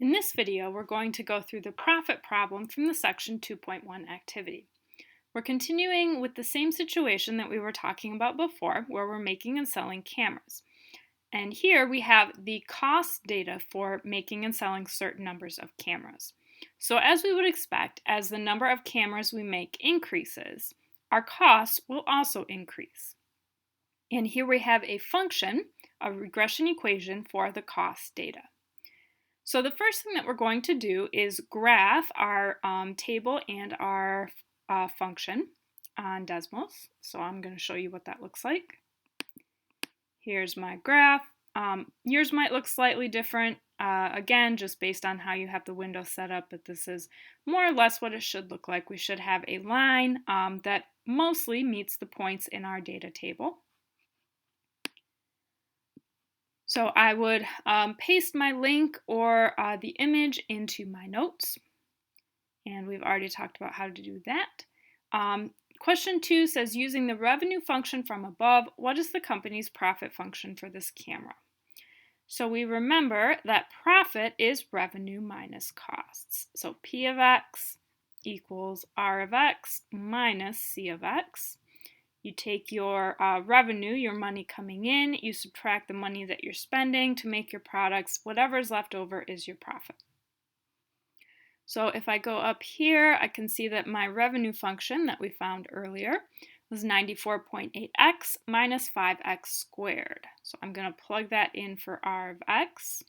In this video, we're going to go through the profit problem from the Section 2.1 activity. We're continuing with the same situation that we were talking about before, where we're making and selling cameras. And here we have the cost data for making and selling certain numbers of cameras. So as we would expect, as the number of cameras we make increases, our costs will also increase. And here we have a function, a regression equation for the cost data. So the first thing that we're going to do is graph our table and our function on Desmos. So I'm going to show you what that looks like. Here's my graph. Yours might look slightly different, again, just based on how you have the window set up, but this is more or less what it should look like. We should have a line that mostly meets the points in our data table. So I would paste my link or the image into my notes. And we've already talked about how to do that. Question 2 says, using the revenue function from above, what is the company's profit function for this camera? So we remember that profit is revenue minus costs. So P of X equals R of X minus C of X. You take your revenue, your money coming in, you subtract the money that you're spending to make your products. Whatever's left over is your profit. So if I go up here, I can see that my revenue function that we found earlier was 94.8x minus 5x squared. So I'm going to plug that in for R of X.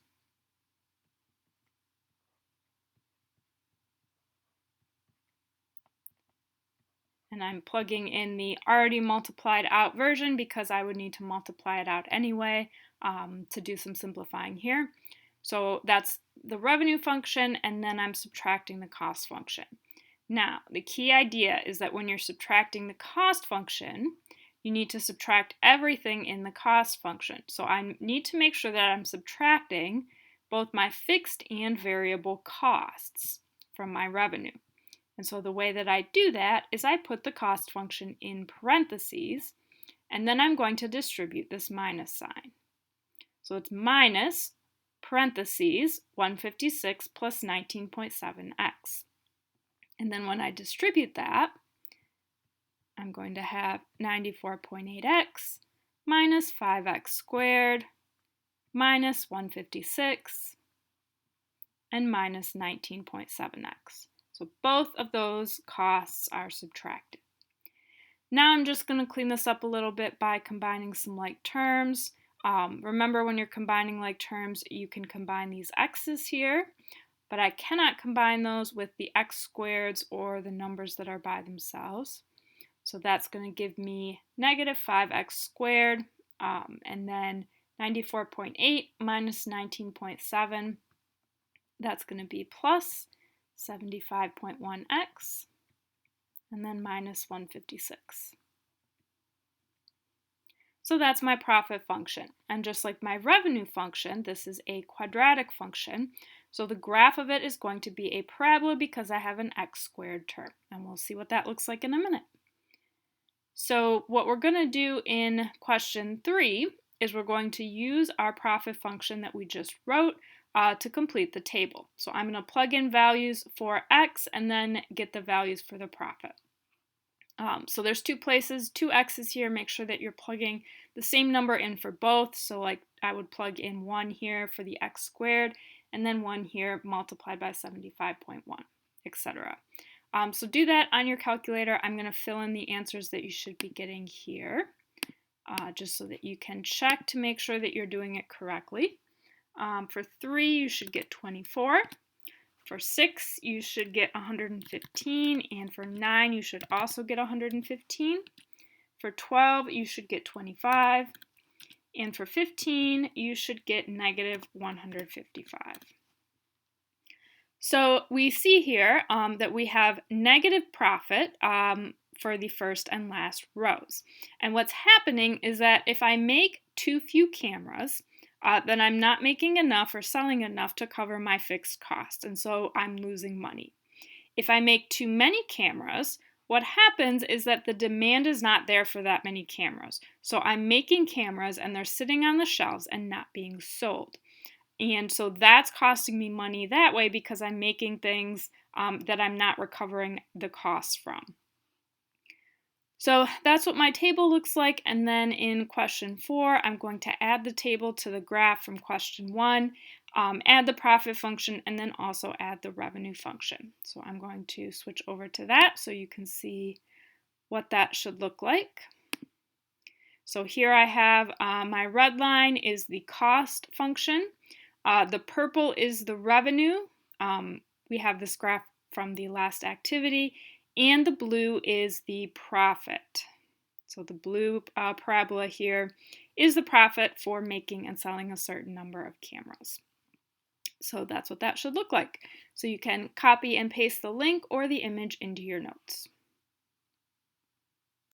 And I'm plugging in the already multiplied out version because I would need to multiply it out anyway to do some simplifying here. So that's the revenue function, and then I'm subtracting the cost function. Now, the key idea is that when you're subtracting the cost function, you need to subtract everything in the cost function. So I need to make sure that I'm subtracting both my fixed and variable costs from my revenue. And so the way that I do that is I put the cost function in parentheses, and then I'm going to distribute this minus sign. So it's minus parentheses 156 plus 19.7x. And then when I distribute that, I'm going to have 94.8x minus 5x squared minus 156 and minus 19.7x. So both of those costs are subtracted. Now I'm just going to clean this up a little bit by combining some like terms. Remember, when you're combining like terms, you can combine these x's here, but I cannot combine those with the x squareds or the numbers that are by themselves. So that's going to give me negative 5x squared, and then 94.8 minus 19.7, that's going to be plus 75.1x, and then minus 156. So that's my profit function. And just like my revenue function, this is a quadratic function. So the graph of it is going to be a parabola because I have an x squared term. And we'll see what that looks like in a minute. So what we're going to do in question 3 is we're going to use our profit function that we just wrote to complete the table. So I'm going to plug in values for x and then get the values for the profit. So there's two places, two x's here. Make sure that you're plugging the same number in for both. So like I would plug in 1 here for the x squared, and then 1 here multiplied by 75.1, etc. So do that on your calculator. I'm going to fill in the answers that you should be getting here, just so that you can check to make sure that you're doing it correctly. For 3, you should get 24. For 6, you should get 115. And for 9, you should also get 115. For 12, you should get 25. And for 15, you should get negative 155. So we see here that we have negative profit for the first and last rows. And what's happening is that if I make too few cameras, then I'm not making enough or selling enough to cover my fixed costs, and so I'm losing money. If I make too many cameras, what happens is that the demand is not there for that many cameras. So I'm making cameras and they're sitting on the shelves and not being sold. And so that's costing me money that way because I'm making things that I'm not recovering the cost from. So that's what my table looks like. And then in question 4, I'm going to add the table to the graph from question 1, add the profit function, and then also add the revenue function. So I'm going to switch over to that so you can see what that should look like. So here I have my red line is the cost function. The purple is the revenue. We have this graph from the last activity. And the blue is the profit. So the blue parabola here is the profit for making and selling a certain number of cameras. So that's what that should look like. So you can copy and paste the link or the image into your notes.